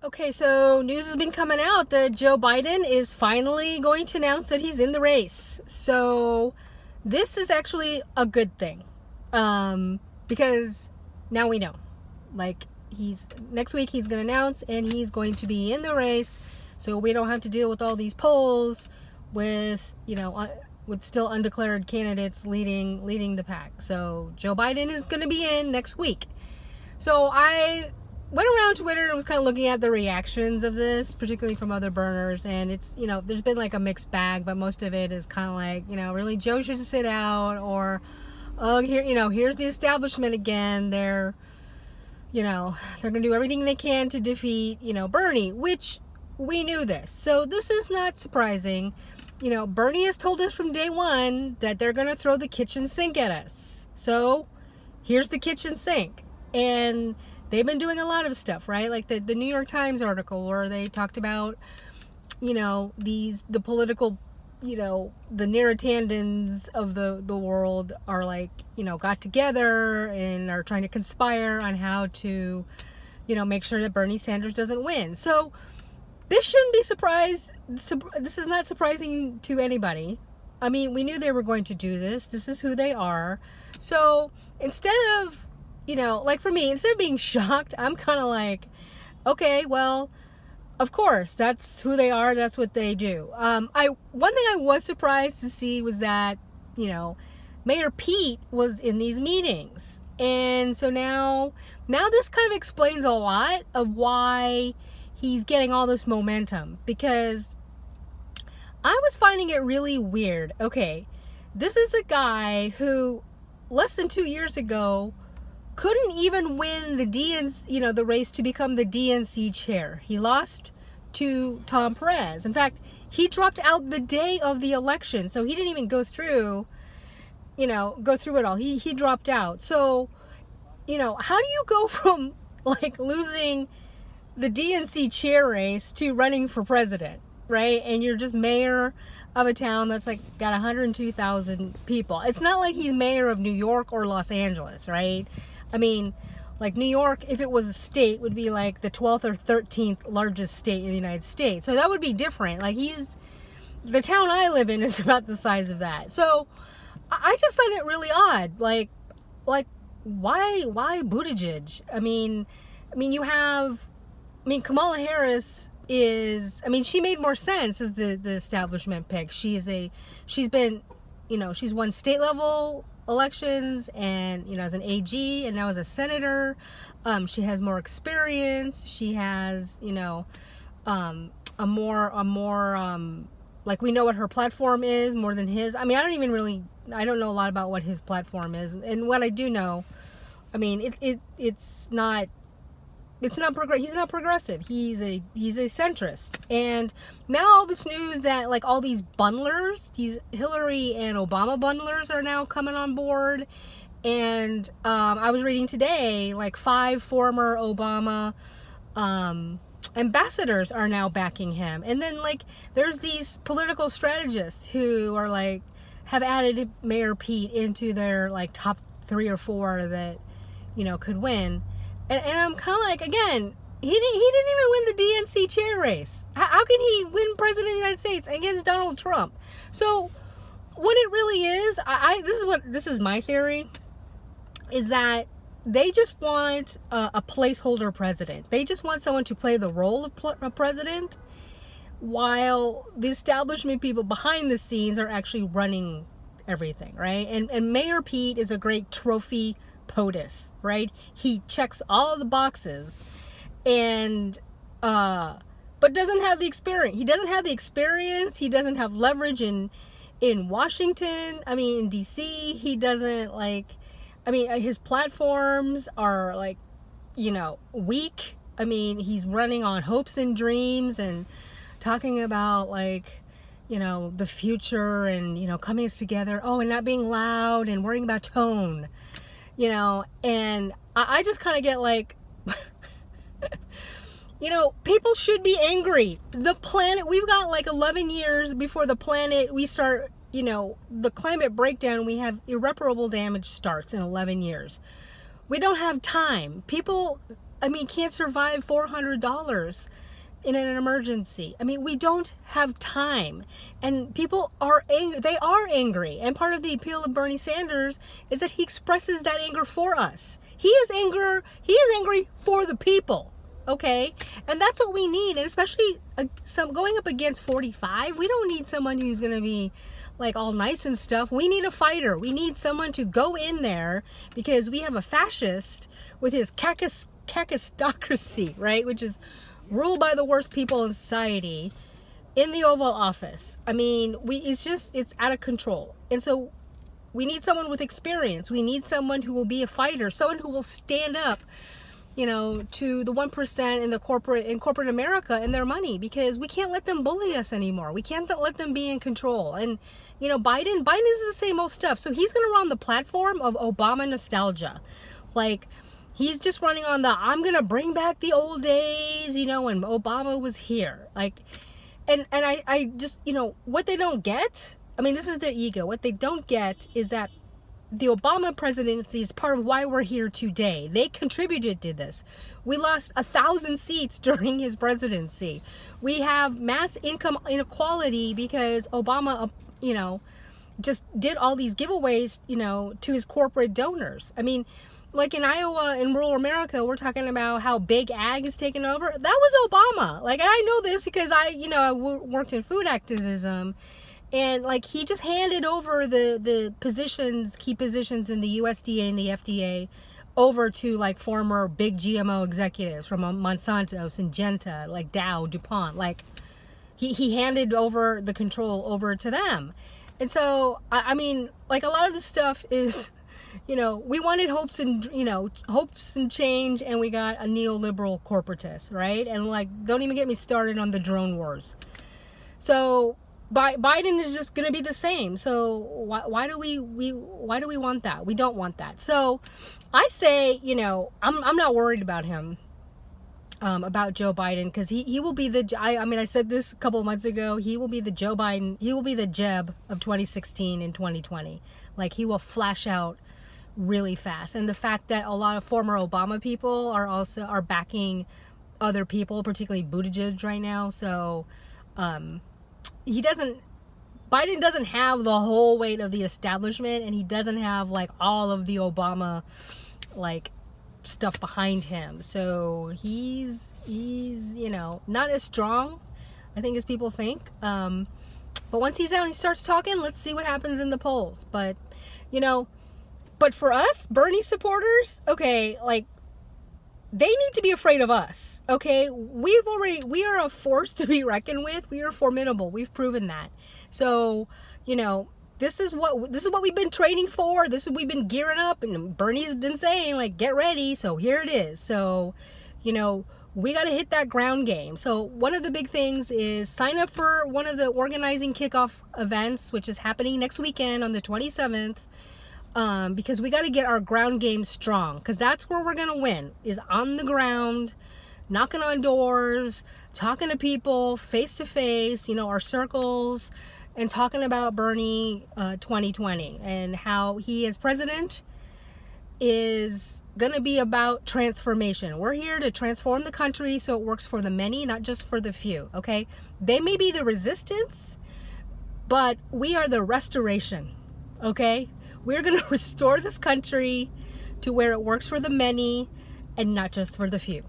Okay, so news has been coming out that Joe Biden is finally going to announce that he's in the race. So this is actually a good thing, because now we know. Like next week he's going to announce and he's going to be in the race. So we don't have to deal with all these polls with with still undeclared candidates leading the pack. So Joe Biden is going to be in next week. So I went around Twitter and was kind of looking at the reactions of this, particularly from other burners, and it's, there's been like a mixed bag, but most of it is kind of like, really Joe should sit out, or, oh, here's the establishment again. They're gonna do everything they can to defeat, Bernie, which we knew this. So this is not surprising. Bernie has told us from day one that they're gonna throw the kitchen sink at us. So here's the kitchen sink. And they've been doing a lot of stuff, right? Like the New York Times article where they talked about, the political, the Neratandans of the world are like, got together and are trying to conspire on how to, make sure that Bernie Sanders doesn't win. So this shouldn't be this is not surprising to anybody. I mean, we knew they were going to do this. This is who they are. So instead of, like for me, instead of being shocked, I'm kind of like, okay, well, of course, that's who they are. That's what they do. One thing I was surprised to see was that, Mayor Pete was in these meetings. And so now this kind of explains a lot of why he's getting all this momentum, because I was finding it really weird. Okay, this is a guy who less than 2 years ago couldn't even win the DNC, the race to become the DNC chair. He lost to Tom Perez. In fact, he dropped out the day of the election, so he didn't even go through it all. He dropped out. So, how do you go from like losing the DNC chair race to running for president, right? And you're just mayor of a town that's like got 102,000 people. It's not like he's mayor of New York or Los Angeles, right? I mean, like New York, if it was a state, would be like the 12th or 13th largest state in the United States. So that would be different. Like the town I live in is about the size of that. So I just find it really odd. Like why Buttigieg? I mean, Kamala Harris she made more sense as the establishment pick. She's won state level elections and, as an AG and now as a senator. She has more experience. She has, a more like, we know what her platform is more than his. I mean, I don't know a lot about what his platform is. And what I do know, he's not progressive. He's a centrist. And now all this news that like all these bundlers, these Hillary and Obama bundlers are now coming on board. And I was reading today, like 5 former Obama ambassadors are now backing him. And then like there's these political strategists who are like have added Mayor Pete into their like top 3 or 4 that could win. And I'm kind of like, again, he didn't even win the DNC chair race. How can he win president of the United States against Donald Trump? So what it really is, this is my theory, is that they just want a placeholder president. They just want someone to play the role of president, while the establishment people behind the scenes are actually running everything, right? And Mayor Pete is a great trophy POTUS, right? He checks all of the boxes, and but doesn't have the experience. He doesn't have the experience. He doesn't have leverage in Washington. In DC, he doesn't his platforms are like, weak. He's running on hopes and dreams and talking about like, the future and, coming us together. Oh, and not being loud and worrying about tone. And I just kind of get like, people should be angry. The planet, we've got like 11 years before we start, the climate breakdown, we have irreparable damage starts in 11 years. We don't have time. People I mean, can't survive $400 in an emergency. I mean, we don't have time, and people are angry. They are angry, and part of the appeal of Bernie Sanders is that he expresses that anger for us. He is angry for the people. Okay, and that's what we need, and especially some going up against 45. We don't need someone who's gonna be like all nice and stuff. We need a fighter. We need someone to go in there, because we have a fascist with his kakistocracy, right, which is ruled by the worst people in society, in the Oval Office. I mean, it's out of control, and so we need someone with experience. We need someone who will be a fighter, someone who will stand up, to the 1% in corporate America and their money, because we can't let them bully us anymore. We can't let them be in control. And, Biden is the same old stuff. So he's going to run the platform of Obama nostalgia. Like, he's just running on I'm going to bring back the old days, when Obama was here. Like, and I just, what they don't get, I mean, this is their ego. What they don't get is that the Obama presidency is part of why we're here today. They contributed to this. We lost 1,000 seats during his presidency. We have mass income inequality because Obama, just did all these giveaways, to his corporate donors. I mean, like in Iowa, in rural America, we're talking about how big ag is taking over. That was Obama. Like, and I know this because I worked in food activism. And like, he just handed over the key positions in the USDA and the FDA over to like former big GMO executives from Monsanto, Syngenta, like Dow, DuPont. Like, he handed over the control over to them. And so, I mean, like, a lot of this stuff is, we wanted hopes and change, and we got a neoliberal corporatist, right? And like, don't even get me started on the drone wars. So Biden is just going to be the same. So why do we want that? We don't want that. So I say, I'm not worried about him, about Joe Biden, because he will be I said this a couple of months ago, he will be the Joe Biden, he will be the Jeb of 2016 and 2020. Like, he will flash out really fast. And the fact that a lot of former Obama people are backing other people, particularly Buttigieg right now. So, Biden doesn't have the whole weight of the establishment, and he doesn't have like all of the Obama like stuff behind him. So he's not as strong, I think, as people think. But once he's out and he starts talking, let's see what happens in the polls. But but for us, Bernie supporters, okay, like, they need to be afraid of us, okay? We are a force to be reckoned with. We are formidable. We've proven that. So, this is what we've been training for. This is what we've been gearing up, and Bernie's been saying, like, get ready. So here it is. So, we got to hit that ground game. So one of the big things is sign up for one of the organizing kickoff events, which is happening next weekend on the 27th. Because we got to get our ground game strong, because that's where we're going to win, is on the ground, knocking on doors, talking to people face to face, our circles, and talking about Bernie 2020 and how he as president is going to be about transformation. We're here to transform the country so it works for the many, not just for the few, okay? They may be the resistance, but we are the restoration, okay? We're going to restore this country to where it works for the many and not just for the few.